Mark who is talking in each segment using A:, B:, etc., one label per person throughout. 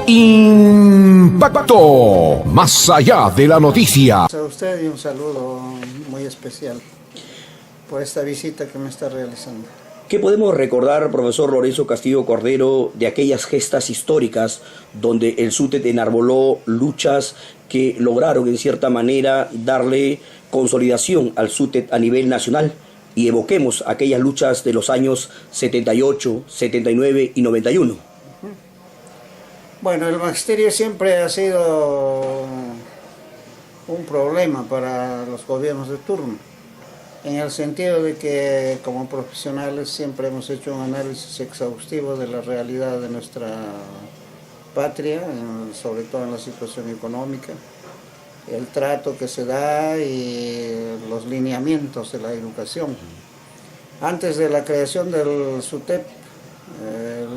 A: Impacto, más allá de la noticia.
B: A usted y un saludo muy especial por esta visita que me está realizando.
C: ¿Qué podemos recordar, profesor Lorenzo Castillo Cordero, de aquellas gestas históricas donde el SUTEP enarboló luchas que lograron en cierta manera darle consolidación al SUTEP a nivel nacional? Y evoquemos aquellas luchas de los años 78, 79 y 91.
B: Bueno, el magisterio siempre ha sido un problema para los gobiernos de turno, en el sentido de que como profesionales siempre hemos hecho un análisis exhaustivo de la realidad de nuestra patria, sobre todo en la situación económica, el trato que se da y los lineamientos de la educación. Antes de la creación del SUTEP,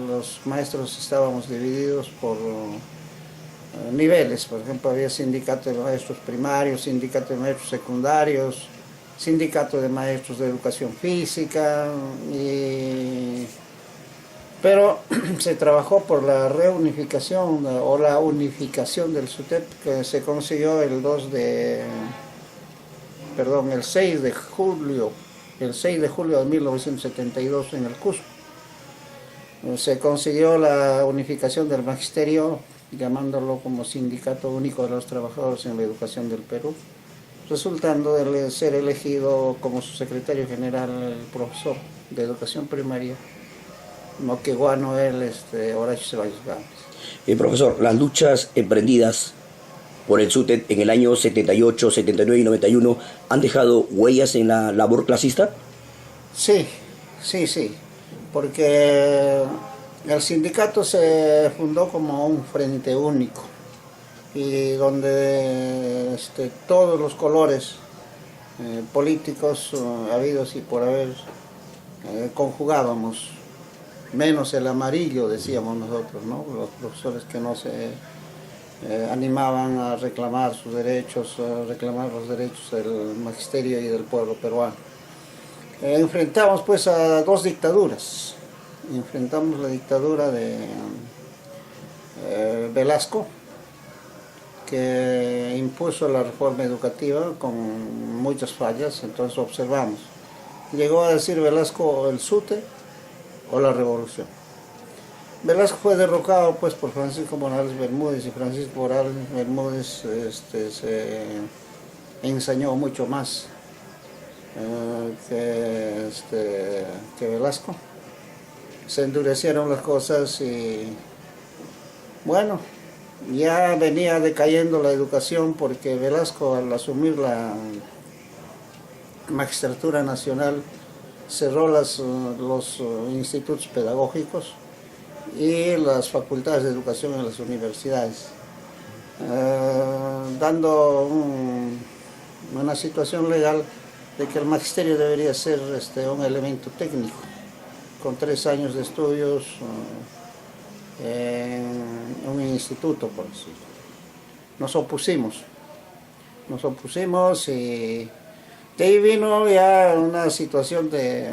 B: los maestros estábamos divididos por niveles. Por ejemplo, había sindicato de maestros primarios, sindicato de maestros secundarios, sindicato de maestros de educación física, pero se trabajó por la reunificación o la unificación del SUTEP, que se consiguió el 6 de julio de 1972 en el Cusco. Se consiguió la unificación del magisterio, llamándolo como Sindicato Único de los Trabajadores en la Educación del Perú, resultando de ser elegido como su secretario general el profesor de educación primaria, moqueguano Horacio Ceballos Gámez.
C: Profesor, las luchas emprendidas por el SUTEP en el año 78, 79 y 91 han dejado huellas en la labor clasista.
B: Sí, porque el sindicato se fundó como un frente único y donde todos los colores políticos habidos y por haber conjugábamos, menos el amarillo, decíamos nosotros, ¿no? Los profesores que no se animaban a reclamar sus derechos, a reclamar los derechos del magisterio y del pueblo peruano. Enfrentamos pues a dos dictaduras. Enfrentamos la dictadura de Velasco, que impuso la reforma educativa con muchas fallas. Entonces observamos. Llegó a decir Velasco el SUTEP o la revolución. Velasco fue derrocado pues por Francisco Morales Bermúdez, y Francisco Morales Bermúdez se ensañó mucho más que Velasco. Se endurecieron las cosas y bueno, ya venía decayendo la educación, porque Velasco, al asumir la magistratura nacional, cerró los institutos pedagógicos y las facultades de educación en las universidades, dando una situación legal de que el magisterio debería ser un elemento técnico, con 3 años de estudios en un instituto, por decirlo. Nos opusimos y de ahí vino ya una situación de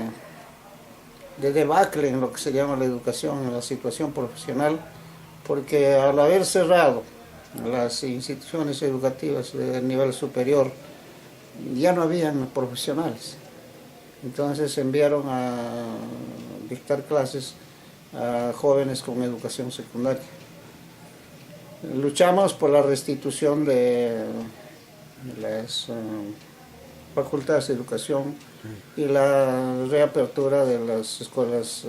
B: debacle en lo que se llama la educación, en la situación profesional, porque al haber cerrado las instituciones educativas del nivel superior, ya no habían profesionales. Entonces enviaron a dictar clases a jóvenes con educación secundaria. Luchamos por la restitución de las facultades de educación y la reapertura de las escuelas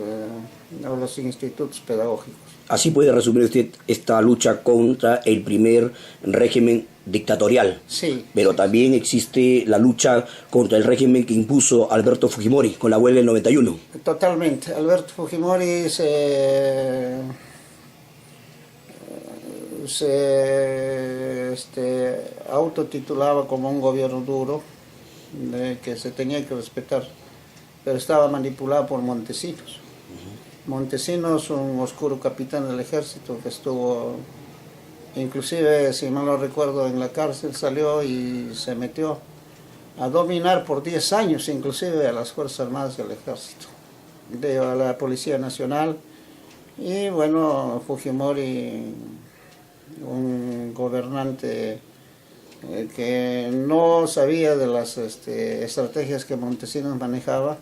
B: o los institutos pedagógicos.
C: Así puede resumir usted esta lucha contra el primer régimen dictatorial.
B: Sí.
C: Pero también existe la lucha contra el régimen que impuso Alberto Fujimori con la huelga del 91.
B: Totalmente. Alberto Fujimori se autotitulaba como un gobierno duro, que se tenía que respetar, pero estaba manipulado por Montesinos. Montesinos, un oscuro capitán del ejército que estuvo, inclusive, si mal no recuerdo, en la cárcel, salió y se metió a dominar por 10 años, inclusive a las Fuerzas Armadas y al ejército, a la Policía Nacional. Y bueno, Fujimori un gobernante que no sabía de las estrategias que Montesinos manejaba.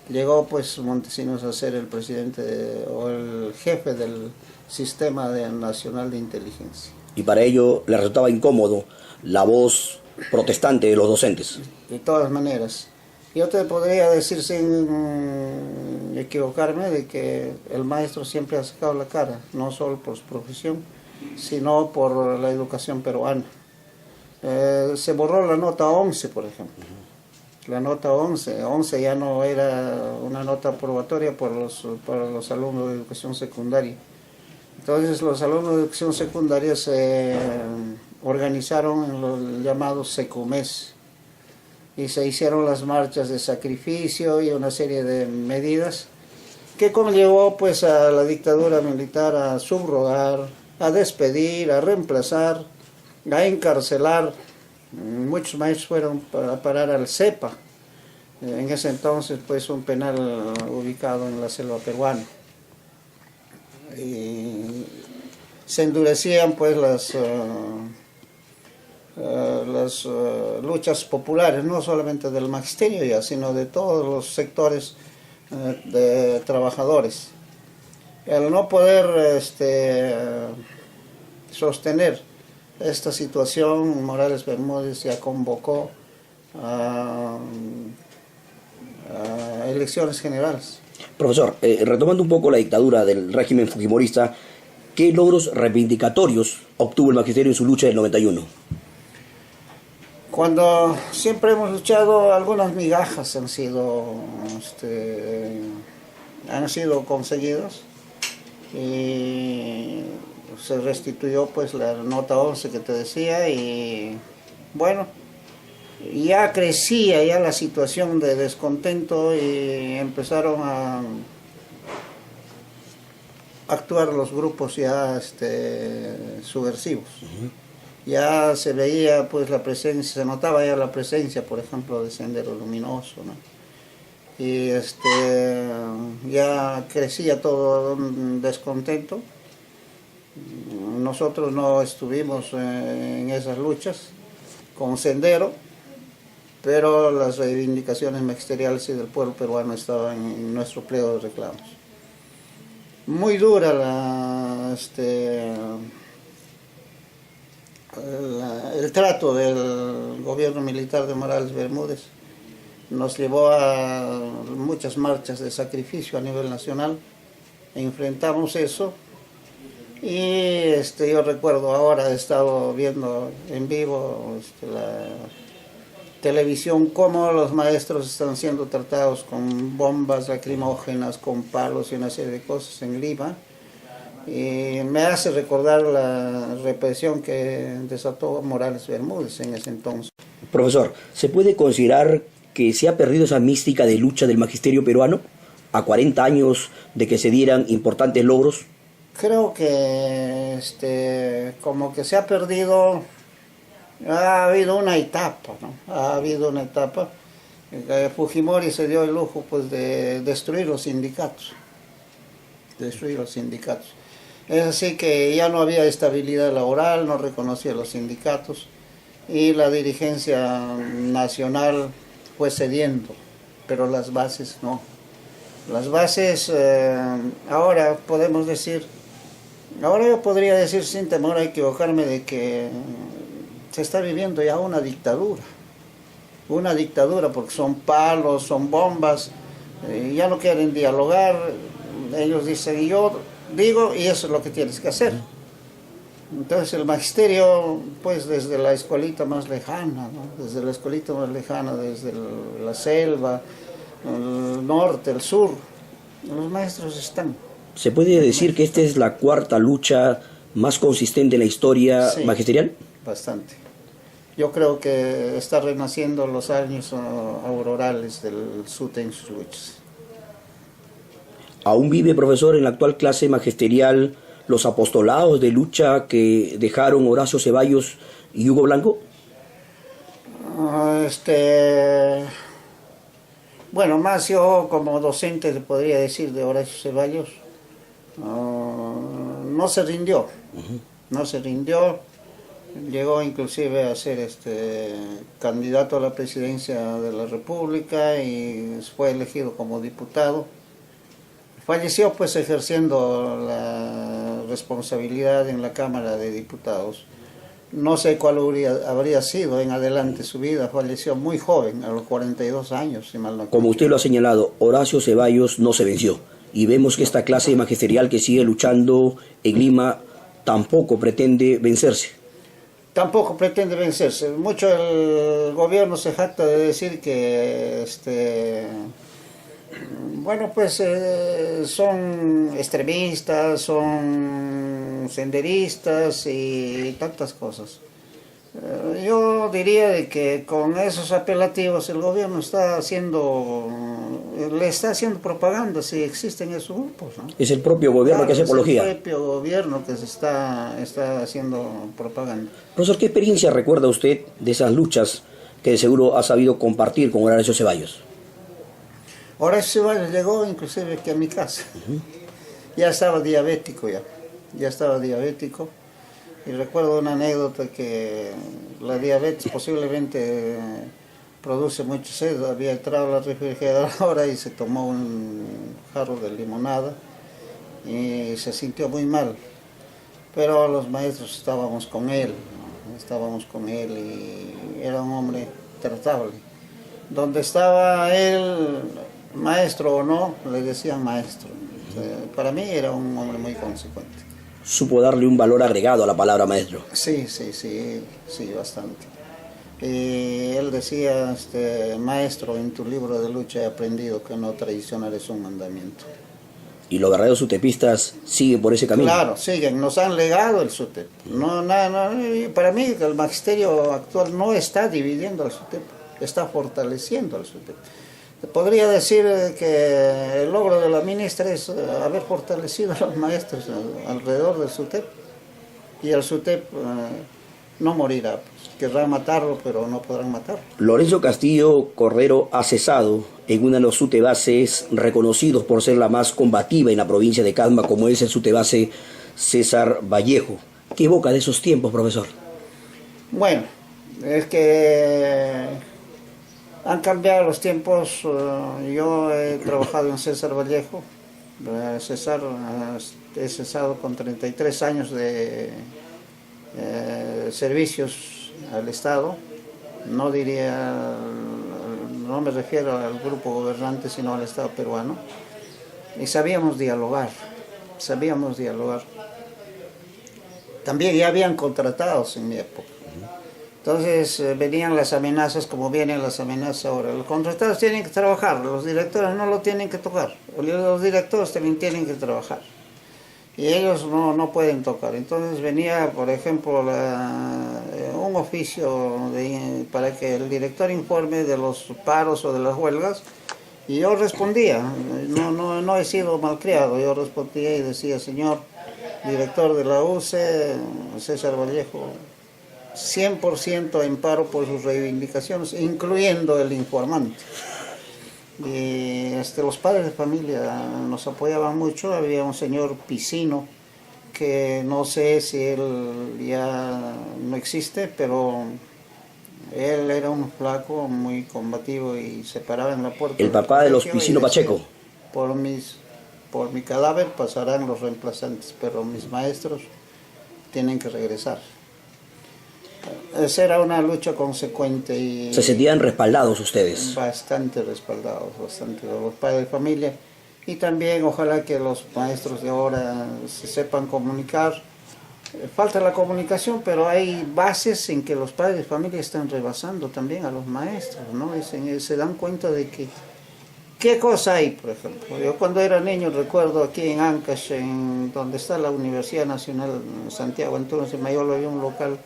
B: Llegó pues Montesinos a ser el presidente o el jefe del sistema nacional de inteligencia.
C: Y para ello le resultaba incómodo la voz protestante de los docentes.
B: De todas maneras, yo te podría decir sin equivocarme de que el maestro siempre ha sacado la cara, no solo por su profesión, sino por la educación peruana. Se borró la nota 11, por ejemplo. La nota 11 ya no era una nota aprobatoria para los alumnos de educación secundaria. Entonces los alumnos de educación secundaria se organizaron en los llamados secumes y se hicieron las marchas de sacrificio y una serie de medidas que conllevó pues a la dictadura militar a subrogar, a despedir, a reemplazar, a encarcelar. Muchos maestros fueron a parar al CEPA, en ese entonces pues un penal ubicado en la selva peruana. Y se endurecían pues las luchas populares, no solamente del magisterio ya, sino de todos los sectores de trabajadores. El no poder sostener esta situación, Morales Bermúdez ya convocó a elecciones generales.
C: Profesor, retomando un poco la dictadura del régimen fujimorista, ¿qué logros reivindicatorios obtuvo el magisterio en su lucha del 91?
B: Cuando siempre hemos luchado, algunas migajas han sido conseguidas y se restituyó pues la nota 11 que te decía y bueno, ya crecía ya la situación de descontento y empezaron a actuar los grupos ya subversivos. Ya se veía pues la presencia, se notaba ya la presencia, por ejemplo, de Sendero Luminoso, ¿no? Y ya crecía todo un descontento. Nosotros no estuvimos en esas luchas con Sendero, pero las reivindicaciones magisteriales y del pueblo peruano estaban en nuestro pliego de reclamos. Muy dura el trato del gobierno militar de Morales Bermúdez. Nos llevó a muchas marchas de sacrificio a nivel nacional. Enfrentamos eso. Y yo recuerdo ahora, he estado viendo en vivo la televisión cómo los maestros están siendo tratados con bombas lacrimógenas, con palos y una serie de cosas en Lima. Y me hace recordar la represión que desató Morales Bermúdez en ese entonces.
C: Profesor, ¿se puede considerar que se ha perdido esa mística de lucha del magisterio peruano a 40 años de que se dieran importantes logros?
B: Creo que como que se ha perdido, ha habido una etapa, ¿no? Ha habido una etapa. Fujimori se dio el lujo pues de destruir los sindicatos. Es así que ya no había estabilidad laboral, no reconocía los sindicatos y la dirigencia nacional fue cediendo, pero las bases no. Las bases, ahora podemos decir, ahora yo podría decir sin temor a equivocarme de que se está viviendo ya una dictadura porque son palos, son bombas, ya no quieren dialogar, ellos dicen yo digo y eso es lo que tienes que hacer. Entonces el magisterio, pues desde la escuelita más lejana, ¿no? Desde la la selva, el norte, el sur, los maestros están.
C: ¿Se puede decir que esta es la cuarta lucha más consistente en la historia magisterial?
B: Bastante. Yo creo que está renaciendo los años aurorales del SUTE en sus luchas.
C: ¿Aún vive, profesor, en la actual clase magisterial los apostolados de lucha que dejaron Horacio Ceballos y Hugo Blanco?
B: Bueno, más yo como docente le podría decir de Horacio Ceballos, no se rindió. no se rindió, llegó inclusive a ser candidato a la presidencia de la República y fue elegido como diputado. Falleció pues ejerciendo la responsabilidad en la Cámara de Diputados. No sé cuál habría sido en adelante su vida, falleció muy joven, a los 42 años, si mal no
C: Como usted lo ha señalado, Horacio Ceballos no se venció. Y vemos que esta clase magisterial que sigue luchando en Lima tampoco pretende vencerse.
B: Tampoco pretende vencerse. Mucho el gobierno se jacta de decir que bueno, pues son extremistas, son senderistas y tantas cosas. Yo diría de que con esos apelativos el gobierno le está haciendo propaganda si existen esos grupos, ¿no?
C: Es el propio gobierno que hace apología.
B: Es el propio gobierno que se está haciendo propaganda.
C: Profesor, ¿qué experiencia recuerda usted de esas luchas que de seguro ha sabido compartir con Horacio Ceballos?
B: Horacio Ceballos llegó inclusive aquí a mi casa. Ya estaba diabético ya estaba diabético. Y recuerdo una anécdota que la diabetes posiblemente produce mucho sed. Había entrado a la refrigeradora y se tomó un jarro de limonada y se sintió muy mal. Pero los maestros estábamos con él, ¿no? Estábamos con él y era un hombre tratable. Donde estaba él, maestro o no, le decían maestro. Para mí era un hombre muy consecuente.
C: Supo darle un valor agregado a la palabra maestro.
B: Sí, bastante. Y él decía, maestro, en tu libro de lucha he aprendido que no traicionar es un mandamiento.
C: Y los verdaderos sutepistas siguen por ese camino.
B: Claro, siguen, nos han legado el SUTEP. Para mí el magisterio actual no está dividiendo al SUTEP, está fortaleciendo al SUTEP. Podría decir que el logro de la ministra es haber fortalecido a los maestros alrededor del SUTEP, y el SUTEP no morirá. Querrán matarlo, pero no podrán matarlo.
C: Lorenzo Castillo Cordero ha cesado en uno de los SUTEBASES reconocidos por ser la más combativa en la provincia de Casma, como es el SUTEBASE César Vallejo. ¿Qué evoca de esos tiempos, profesor?
B: Bueno, es que han cambiado los tiempos. Yo he trabajado en César Vallejo. He cesado con 33 años de servicios al Estado. No me refiero al grupo gobernante, sino al Estado peruano. Y sabíamos dialogar. También ya habían contratados en mi época. Entonces venían las amenazas como vienen las amenazas ahora. Los contratados tienen que trabajar, los directores no lo tienen que tocar. Los directores también tienen que trabajar. Y ellos no pueden tocar. Entonces venía, por ejemplo, un oficio para que el director informe de los paros o de las huelgas. Y yo respondía, no he sido malcriado, yo respondía y decía, señor director de la UCE, César Vallejo, 100% en paro por sus reivindicaciones, incluyendo el informante. Y los padres de familia nos apoyaban mucho. Había un señor Piscino, que no sé si él ya no existe, pero él era un flaco muy combativo y se paraba en la puerta.
C: El papá de los Piscino Pacheco.
B: Por mi cadáver pasarán los reemplazantes, pero mis maestros tienen que regresar. Esa era una lucha consecuente y...
C: ¿Se sentían respaldados ustedes?
B: Bastante respaldados, los padres de familia. Y también ojalá que los maestros de ahora se sepan comunicar. Falta la comunicación, pero hay bases en que los padres de familia están rebasando también a los maestros, ¿no? Se dan cuenta de que... ¿Qué cosa hay, por ejemplo? Yo cuando era niño recuerdo aquí en Ancash, donde está la Universidad Nacional Santiago Antúnez de Mayolo, había un local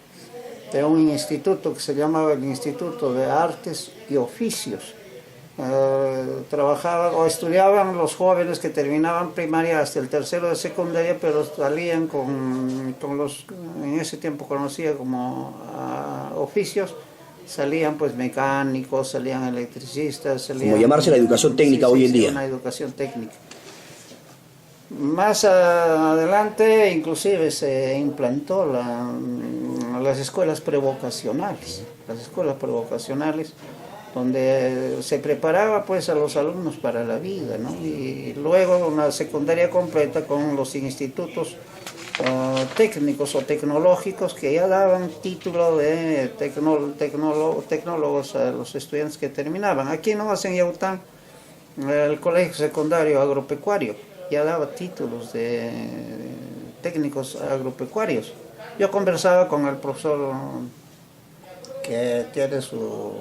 B: de un instituto que se llamaba el Instituto de Artes y Oficios. Trabajaban o estudiaban los jóvenes que terminaban primaria hasta el tercero de secundaria, pero salían con los, en ese tiempo conocía como oficios, salían pues mecánicos, salían electricistas, salían...
C: Como llamarse la educación técnica hoy en día.
B: Una educación técnica. Más adelante inclusive se implantó las escuelas prevocacionales, donde se preparaba pues a los alumnos para la vida, ¿no? Y luego una secundaria completa con los institutos técnicos o tecnológicos que ya daban título de tecnólogos a los estudiantes que terminaban. Aquí nomás en Yaután, el colegio secundario agropecuario ya daba títulos de técnicos agropecuarios. Yo conversaba con el profesor que tiene su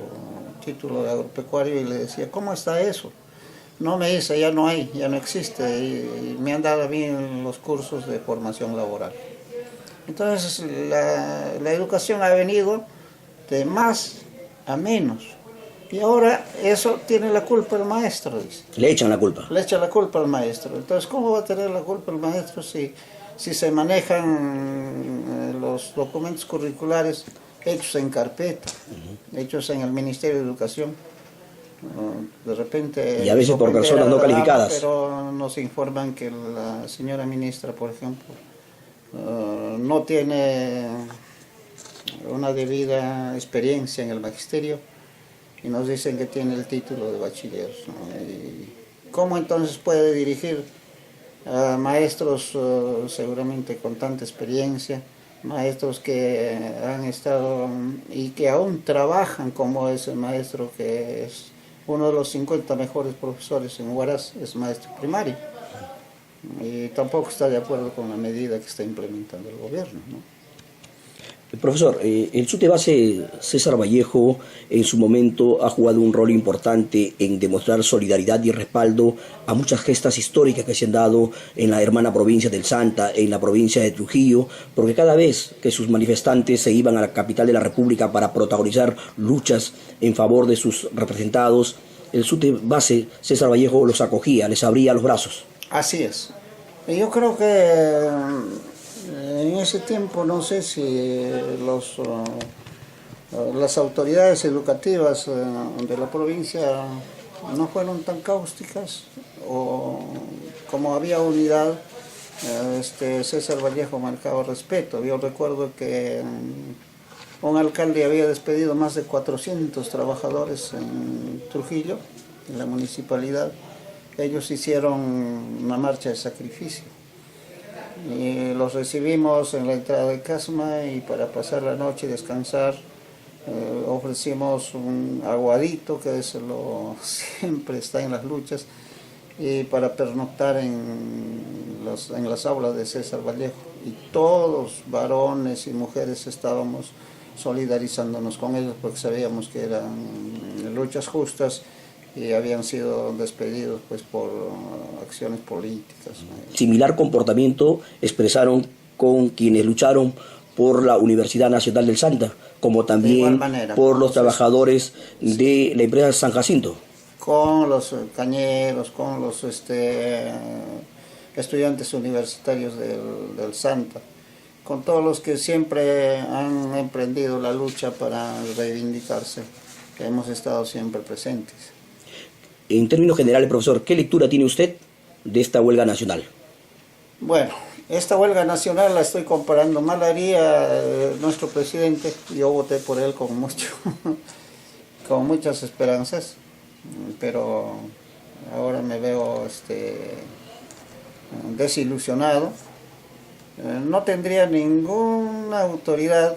B: título de agropecuario y le decía, ¿cómo está eso? No, me dice, ya no hay, ya no existe, y me han dado a mí los cursos de formación laboral. Entonces la educación ha venido de más a menos. Y ahora eso tiene la culpa el maestro, dice.
C: Le echan la culpa.
B: Le echa la culpa al maestro. Entonces, ¿cómo va a tener la culpa el maestro si se manejan los documentos curriculares hechos en carpeta, hechos en el Ministerio de Educación? De repente...
C: Y a veces por personas no calificadas.
B: Pero nos informan que la señora ministra, por ejemplo, no tiene una debida experiencia en el magisterio, y nos dicen que tiene el título de bachiller, ¿no? Y ¿cómo entonces puede dirigir a maestros seguramente con tanta experiencia, maestros que han estado y que aún trabajan, como ese maestro que es uno de los 50 mejores profesores en Huaraz, es maestro primario, y tampoco está de acuerdo con la medida que está implementando el gobierno, ¿no?
C: Profesor, el SUTE base César Vallejo en su momento ha jugado un rol importante en demostrar solidaridad y respaldo a muchas gestas históricas que se han dado en la hermana provincia del Santa, en la provincia de Trujillo, porque cada vez que sus manifestantes se iban a la capital de la República para protagonizar luchas en favor de sus representados, el SUTE base César Vallejo los acogía, les abría los brazos.
B: Así es. Yo creo que en ese tiempo, no sé si las autoridades educativas de la provincia no fueron tan cáusticas, o como había unidad, César Vallejo marcaba respeto. Yo recuerdo que un alcalde había despedido más de 400 trabajadores en Trujillo, en la municipalidad. Ellos hicieron una marcha de sacrificio. Y los recibimos en la entrada de Casma, y para pasar la noche y descansar ofrecimos un aguadito, que siempre está en las luchas, y para pernoctar en las aulas de César Vallejo. Y todos, varones y mujeres, estábamos solidarizándonos con ellos, porque sabíamos que eran luchas justas y habían sido despedidos pues por acciones políticas.
C: Similar comportamiento expresaron con quienes lucharon por la Universidad Nacional del Santa, como también por los trabajadores de la empresa San Jacinto.
B: Con los cañeros, con los estudiantes universitarios del Santa, con todos los que siempre han emprendido la lucha para reivindicarse, que hemos estado siempre presentes.
C: En términos generales, profesor, ¿qué lectura tiene usted de esta huelga nacional?
B: Bueno, esta huelga nacional la estoy comparando. Mal haría nuestro presidente, yo voté por él con muchas esperanzas, pero ahora me veo desilusionado. No tendría ninguna autoridad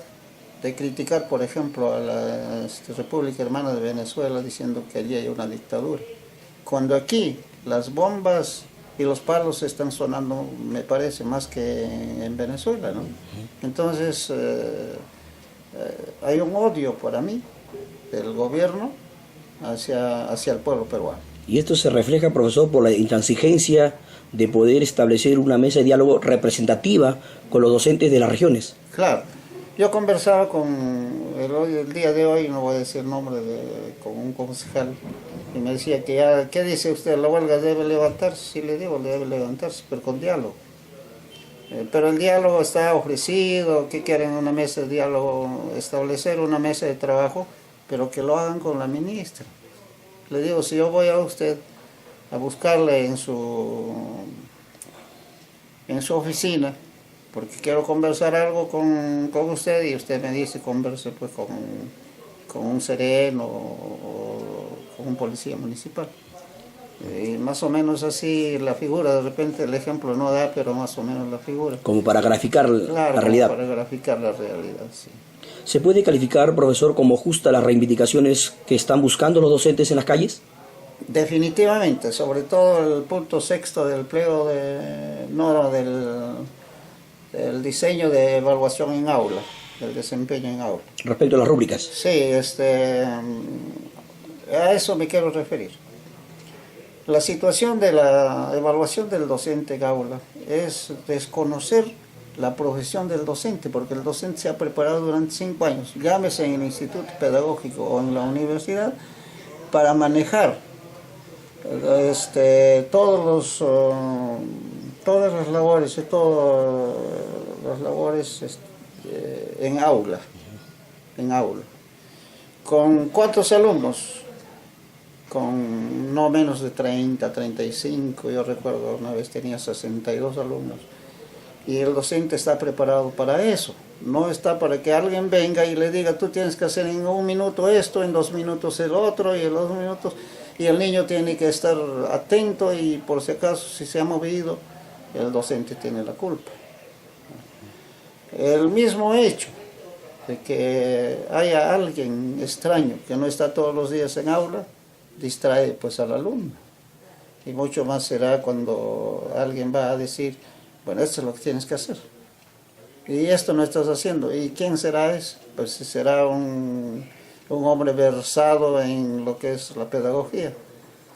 B: de criticar, por ejemplo, a la República Hermana de Venezuela, diciendo que allí hay una dictadura, cuando aquí las bombas y los palos están sonando, me parece, más que en Venezuela, ¿no? Entonces hay un odio para mí del gobierno hacia el pueblo peruano.
C: Y esto se refleja, profesor, por la intransigencia de poder establecer una mesa de diálogo representativa con los docentes de las regiones.
B: Claro. Yo conversaba el día de hoy, no voy a decir el nombre, con un concejal, y me decía que ya, ¿qué dice usted? ¿La huelga debe levantarse? Sí, le digo, debe levantarse, pero con diálogo. Pero el diálogo está ofrecido. ¿Qué quieren? Una mesa de diálogo, establecer una mesa de trabajo, pero que lo hagan con la ministra. Le digo, si yo voy a usted a buscarle en su en su oficina, porque quiero conversar algo con usted, y usted me dice converse pues con un sereno o con un policía municipal. Y más o menos así la figura, de repente el ejemplo no da, pero más o menos la figura.
C: Como para graficar
B: Claro,
C: la realidad.
B: para graficar la realidad, sí.
C: ¿Se puede calificar, profesor, como justa las reivindicaciones que están buscando los docentes en las calles?
B: Definitivamente, sobre todo el punto sexto del pliego del diseño de evaluación en aula, del desempeño en aula.
C: Respecto a las rúbricas.
B: Sí, a eso me quiero referir. La situación de la evaluación del docente en aula es desconocer la profesión del docente, porque el docente se ha preparado durante 5 años, llámese en el instituto pedagógico o en la universidad, para manejar todas las labores en aula. ¿Con cuántos alumnos? Con no menos de 30, 35, yo recuerdo una vez tenía 62 alumnos. Y el docente está preparado para eso, no está para que alguien venga y le diga, tú tienes que hacer en 1 minuto esto, en 2 minutos el otro, y en 2 minutos, y el niño tiene que estar atento, y por si acaso si se ha movido, el docente tiene la culpa. El mismo hecho de que haya alguien extraño que no está todos los días en aula, distrae pues al alumno, y mucho más será cuando alguien va a decir, bueno, esto es lo que tienes que hacer, y esto no estás haciendo. ¿Y quién será ese? Pues será un hombre versado en lo que es la pedagogía.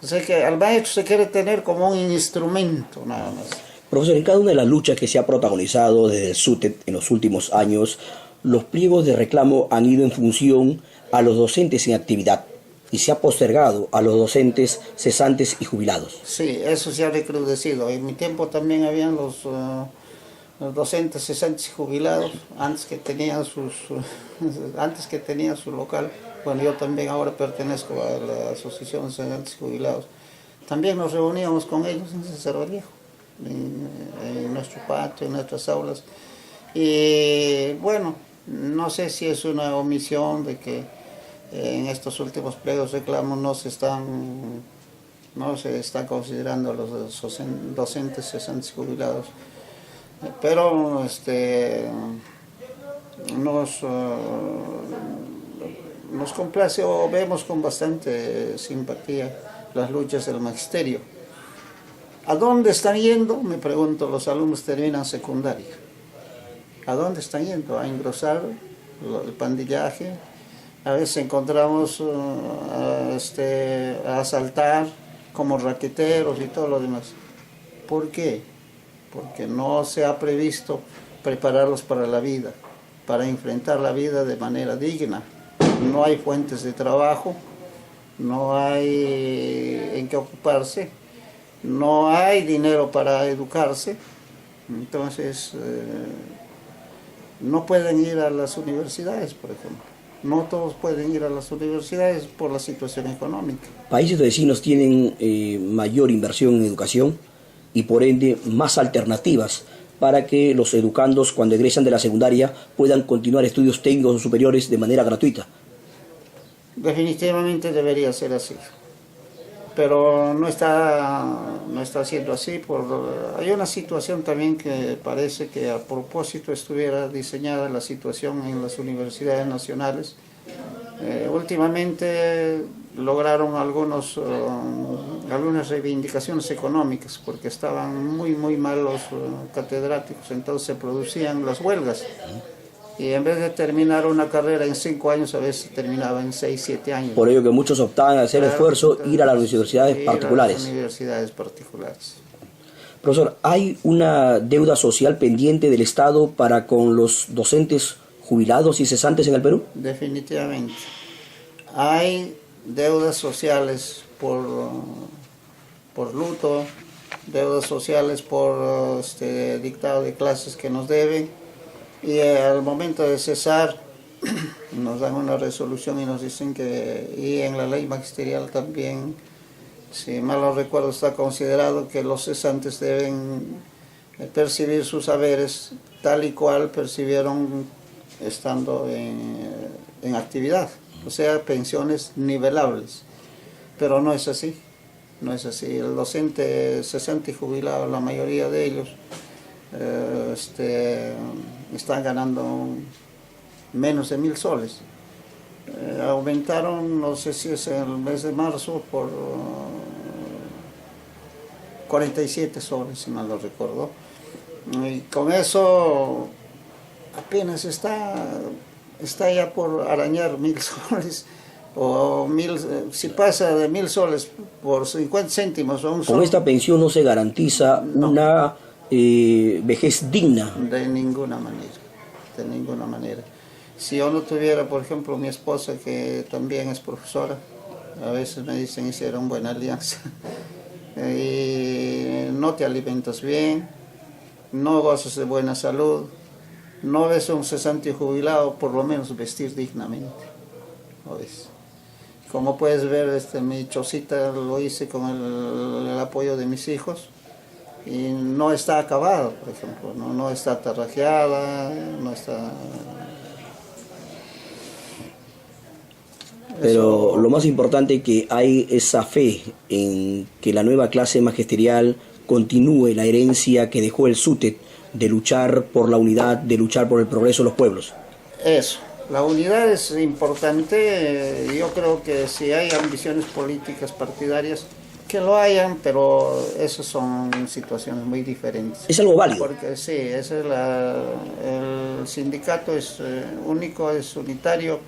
B: O sea que al maestro se quiere tener como un instrumento nada más.
C: Profesor, en cada una de las luchas que se ha protagonizado desde el SUTED en los últimos años, los pliegos de reclamo han ido en función a los docentes en actividad y se ha postergado a los docentes cesantes y jubilados.
B: Sí, eso se ha recrudecido. En mi tiempo también habían los docentes cesantes y jubilados, antes que tenían su local. Bueno, yo también ahora pertenezco a la Asociación de Cesantes y Jubilados. También nos reuníamos con ellos en Cerro Viejo, en nuestro patio, en nuestras aulas. Y bueno, no sé si es una omisión de que en estos últimos pliegos de reclamo no se están considerando a los docentes cesantes y jubilados, pero nos complace o vemos con bastante simpatía las luchas del magisterio. ¿A dónde están yendo? Me pregunto, los alumnos terminan secundaria. ¿A dónde están yendo? A engrosar el pandillaje. A veces encontramos a asaltar como raqueteros y todo lo demás. ¿Por qué? Porque no se ha previsto prepararlos para la vida, para enfrentar la vida de manera digna. No hay fuentes de trabajo, no hay en qué ocuparse, no hay dinero para educarse, entonces no pueden ir a las universidades, por ejemplo. No todos pueden ir a las universidades por la situación económica.
C: Países vecinos tienen mayor inversión en educación y por ende más alternativas para que los educandos cuando egresan de la secundaria puedan continuar estudios técnicos o superiores de manera gratuita.
B: Definitivamente debería ser así, pero no está siendo así. Hay una situación también que parece que a propósito estuviera diseñada la situación en las universidades nacionales. Últimamente lograron algunas reivindicaciones económicas porque estaban muy mal los catedráticos, entonces se producían las huelgas. Y en vez de terminar una carrera en 5 años, a veces terminaba en 6, 7 años.
C: Por ello que muchos optaban a hacer esfuerzo, ir a las universidades particulares.
B: A las universidades particulares.
C: Profesor, ¿hay una deuda social pendiente del Estado para con los docentes jubilados y cesantes en el Perú?
B: Definitivamente. Hay deudas sociales por luto, deudas sociales por dictado de clases que nos deben. Y al momento de cesar nos dan una resolución y nos dicen que, y en la ley magisterial también, si mal no recuerdo, está considerado que los cesantes deben percibir sus saberes tal y cual percibieron estando en actividad, o sea, pensiones nivelables, pero no es así, no es así. El docente cesante y jubilado, la mayoría de ellos, están ganando menos de 1.000 soles. Aumentaron, no sé si es en el mes de marzo, por 47 soles, si mal no recuerdo. Y con eso apenas está ya por arañar 1.000 soles, o 1.000, si pasa de 1.000 soles por 50 céntimos o un sol.
C: Con esta pensión no se garantiza una vejez digna.
B: De ninguna manera, de ninguna manera. Si yo no tuviera, por ejemplo, mi esposa, que también es profesora, a veces me dicen, hicieron buena alianza, y no te alimentas bien, no gozas de buena salud, no ves a un cesante jubilado por lo menos vestir dignamente, ¿no ves? Como puedes ver, mi chocita lo hice con el apoyo de mis hijos, y no está acabada, por ejemplo, no está tarrajeada, no está...
C: Pero lo más importante es que hay esa fe en que la nueva clase magisterial continúe la herencia que dejó el SUTET de luchar por la unidad, de luchar por el progreso de los pueblos.
B: Eso, la unidad es importante. Yo creo que si hay ambiciones políticas partidarias, que lo hayan, pero esas son situaciones muy diferentes.
C: Es algo válido.
B: Porque sí, el sindicato es único, es unitario.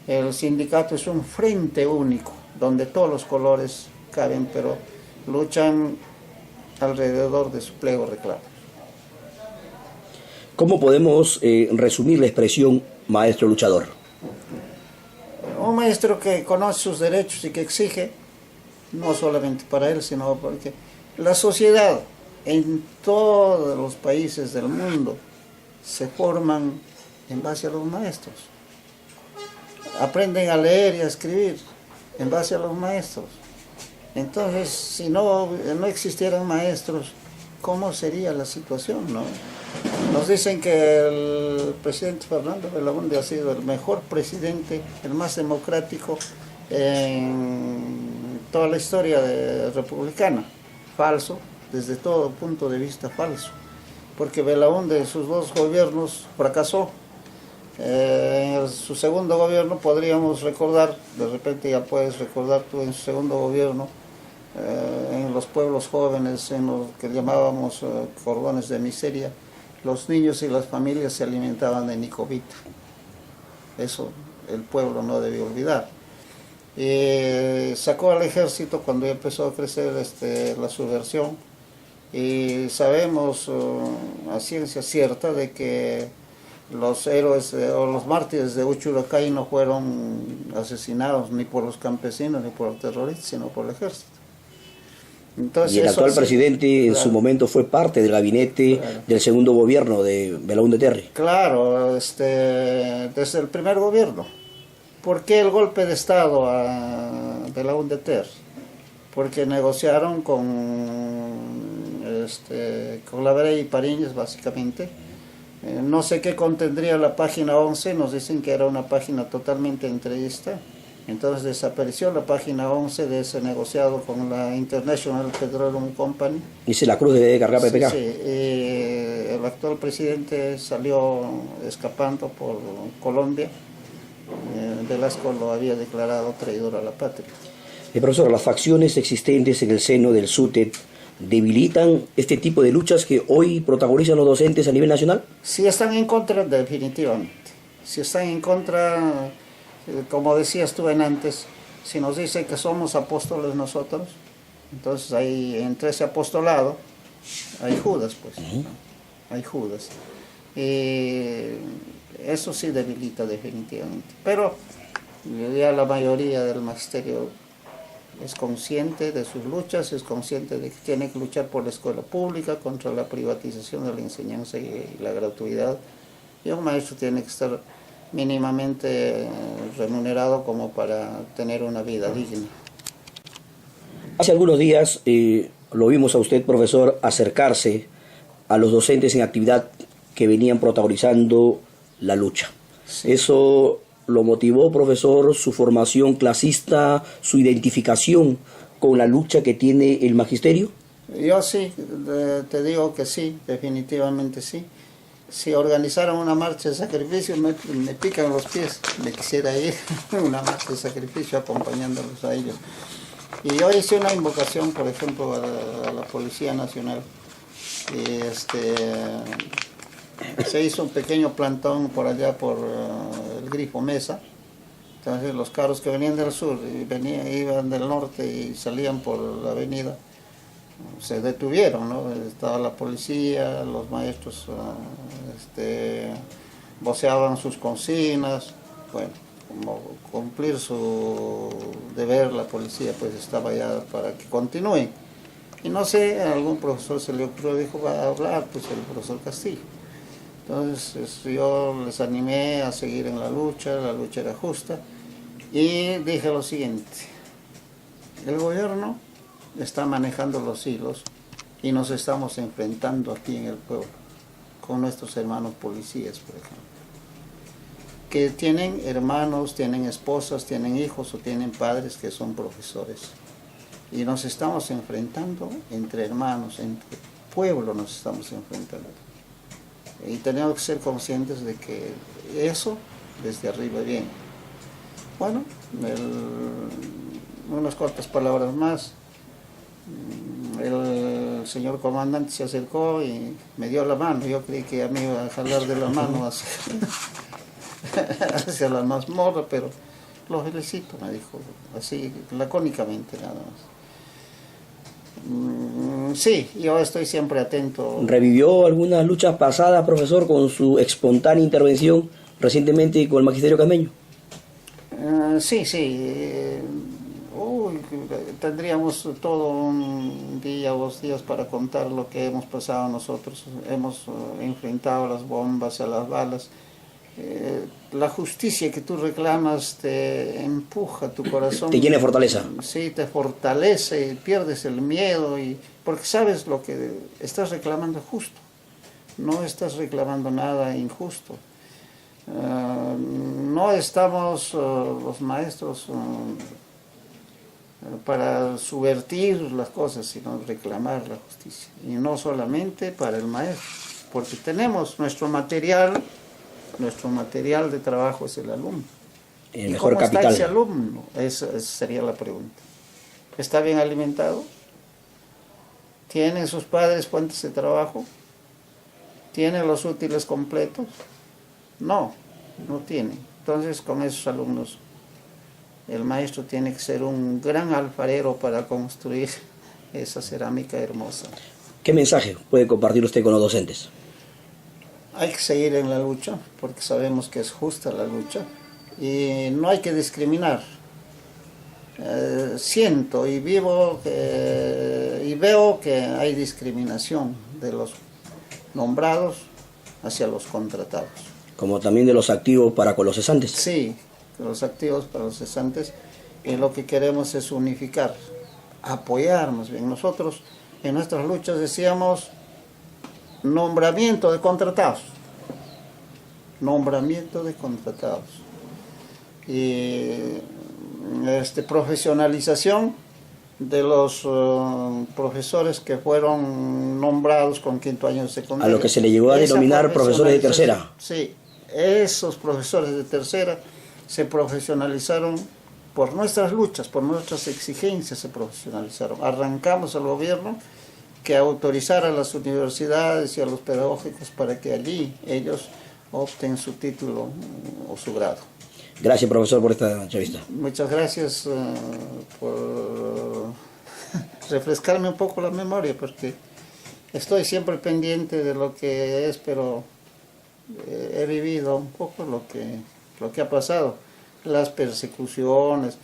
B: El sindicato es un frente único, donde todos los colores caben, pero luchan alrededor de su pliego reclamo.
C: ¿Cómo podemos resumir la expresión maestro luchador?
B: Un maestro que conoce sus derechos y que exige, no solamente para él, sino porque la sociedad en todos los países del mundo se forman en base a los maestros. Aprenden a leer y a escribir en base a los maestros. Entonces, si no existieran maestros, ¿cómo sería la situación, no? Nos dicen que el presidente Fernando Belaúnde ha sido el mejor presidente, el más democrático en toda la historia republicana. Falso, desde todo punto de vista falso, porque Belaúnde en sus 2 gobiernos fracasó. En su segundo gobierno podríamos recordar, de repente ya puedes recordar tú en su segundo gobierno, en los pueblos jóvenes, en los que llamábamos cordones de miseria, los niños y las familias se alimentaban de nicobita. Eso el pueblo no debe olvidar. Sacó al ejército cuando empezó a crecer la subversión, y sabemos a ciencia cierta de que los héroes o los mártires de Uchuracay no fueron asesinados ni por los campesinos ni por los terroristas, sino por el ejército. Entonces,
C: y el actual presidente en su momento fue parte del gabinete del segundo gobierno de Belaúnde Terry.
B: Claro, desde el primer gobierno. ¿Por qué el golpe de Estado a Belaúnde Terry? Porque negociaron con Lavera y Pariñas, básicamente. No sé qué contendría la página 11, nos dicen que era una página totalmente entrevista. Entonces desapareció la página 11 de ese negociado con la International Petroleum Company.
C: Dice la cruz de cargar PPK.
B: Sí, el actual presidente salió escapando por Colombia. Velasco lo había declarado traidor a la patria.
C: Profesor, las facciones existentes en el seno del SUTET debilitan este tipo de luchas que hoy protagonizan los docentes a nivel nacional.
B: Si están en contra, definitivamente. Si están en contra, como decías tú antes, si nos dice que somos apóstoles nosotros, entonces hay entre ese apostolado hay Judas, pues. ¿No? Hay Judas. Eso sí debilita definitivamente. Pero ya la mayoría del magisterio es consciente de sus luchas, es consciente de que tiene que luchar por la escuela pública, contra la privatización de la enseñanza y la gratuidad. Y un maestro tiene que estar mínimamente remunerado como para tener una vida digna.
C: Hace algunos días lo vimos a usted, profesor, acercarse a los docentes en actividad que venían protagonizando la lucha.
B: Sí.
C: Eso lo motivó, profesor, su formación clasista, su identificación con la lucha que tiene el magisterio.
B: Yo sí, te digo que sí, definitivamente sí. Si organizaran una marcha de sacrificio, me pican los pies. Me quisiera ir a una marcha de sacrificio acompañándolos a ellos. Y yo hice una invocación, por ejemplo, a la Policía Nacional. Y se hizo un pequeño plantón por allá por el Grifo Mesa. Entonces los carros que venían del sur y iban del norte y salían por la avenida, se detuvieron, ¿no? Estaba la policía, los maestros voceaban sus consignas. Bueno, como cumplir su deber, la policía pues estaba ya para que continúen. Y no sé, a algún profesor se le ocurrió, dijo, va a hablar pues el profesor Castillo. Entonces yo les animé a seguir en la lucha era justa, y dije lo siguiente: el gobierno está manejando los hilos y nos estamos enfrentando aquí en el pueblo con nuestros hermanos policías, por ejemplo, que tienen hermanos, tienen esposas, tienen hijos o tienen padres que son profesores, y nos estamos enfrentando entre hermanos, entre pueblo nos estamos enfrentando, y tenemos que ser conscientes de que eso desde arriba viene. Bueno, unas cortas palabras más. El señor comandante se acercó y me dio la mano. Yo creí que a mí iba a jalar de la mano hacia la mazmorra, pero lo felicito, me dijo, así lacónicamente nada más. Sí, yo estoy siempre atento.
C: ¿Revivió algunas luchas pasadas, profesor, con su espontánea intervención recientemente con el magisterio cameño?
B: Sí. Tendríamos todo un día o 2 días para contar lo que hemos pasado nosotros. Hemos enfrentado a las bombas, a las balas. La justicia que tú reclamas te empuja tu corazón.
C: Te llena de fortaleza.
B: Sí, te fortalece, pierdes el miedo, porque sabes lo que estás reclamando es justo. No estás reclamando nada injusto. No estamos los maestros para subvertir las cosas, sino reclamar la justicia. Y no solamente para el maestro, porque tenemos nuestro material de trabajo es el alumno.
C: El
B: ¿Y
C: mejor
B: cómo
C: capital.
B: está ese alumno? Esa sería la pregunta. ¿Está bien alimentado? ¿Tienen sus padres fuentes de trabajo? ¿Tienen los útiles completos? No tienen. Entonces, con esos alumnos, el maestro tiene que ser un gran alfarero para construir esa cerámica hermosa.
C: ¿Qué mensaje puede compartir usted con los docentes?
B: Hay que seguir en la lucha, porque sabemos que es justa la lucha, y no hay que discriminar. Siento y vivo y veo que hay discriminación de los nombrados hacia los contratados.
C: Como también de los activos para con los cesantes.
B: Sí, los activos para los cesantes, y lo que queremos es unificar, apoyarnos bien. Nosotros en nuestras luchas decíamos nombramiento de contratados, y profesionalización de los profesores que fueron nombrados con 5º año de secundaria.
C: A lo que se le llegó a denominar profesores de tercera.
B: Sí, esos profesores de tercera se profesionalizaron por nuestras luchas, por nuestras exigencias se profesionalizaron. Arrancamos al gobierno que autorizara a las universidades y a los pedagógicos para que allí ellos opten su título o su grado.
C: Gracias, profesor, por esta entrevista.
B: Muchas gracias por refrescarme un poco la memoria, porque estoy siempre pendiente de lo que es, pero he vivido un poco lo que ha pasado, las persecuciones.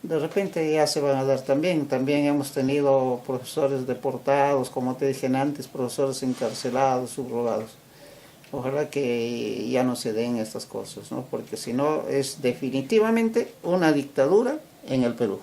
B: De repente ya se van a dar también hemos tenido profesores deportados, como te dije antes, profesores encarcelados, subrogados. Ojalá que ya no se den estas cosas, ¿no? Porque si no es definitivamente una dictadura en el Perú.